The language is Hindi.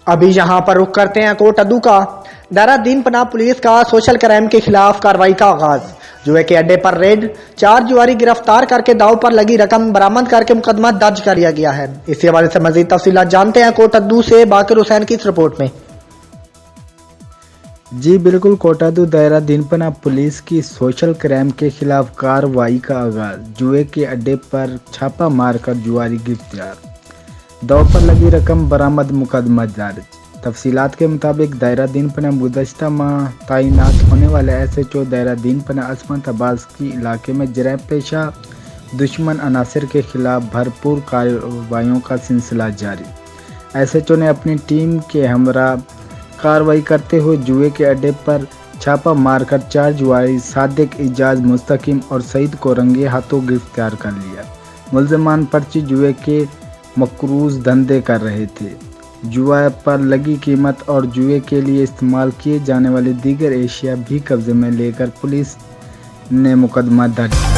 अभी यहाँ पर रुख करते हैं कोट अद्दू का। देहरादून पनाह पुलिस का सोशल क्राइम के खिलाफ कार्रवाई का आगाज। जुए के अड्डे पर रेड, 4 जुआरी गिरफ्तार करके दाव पर लगी रकम बरामद करके मुकदमा दर्ज कर लिया गया है। इसी हवाले से मजीद तफसीलात जानते हैं कोट अद्दू से बाकिर हुसैन की इस रिपोर्ट में। जी बिल्कुल, कोट अद्दू देहरादून पनाह पुलिस की सोशल क्राइम के खिलाफ कार्रवाई का आगाज। जुए के अड्डे पर छापा मारकर जुआरी गिरफ्तार, दाव पर लगी रकम बरामद, मुकदमा दर्ज। तफसीलात के मुताबिक देहरादून पनाह गुज़श्ता माह तैनात होने वाले SHO देहरादून पनाह असमत अब्बास की इलाके में जराइम पेशा दुश्मन अनासर के खिलाफ भरपूर कार्रवाइयों का सिलसिला जारी। SHO ने अपनी टीम के हमरा कार्रवाई करते हुए जुए के अड्डे पर छापा मारकर 4 जुआरी सादिक, इजाज, मुस्तकीम और सईद को रंगे हाथों गिरफ्तार कर लिया। मुल्ज़िमान पर्ची जुए के मकरूज धंधे कर रहे थे। जुआ पर लगी कीमत और जुए के लिए इस्तेमाल किए जाने वाले दीगर एशिया भी कब्जे में लेकर पुलिस ने मुकदमा दर्ज किया।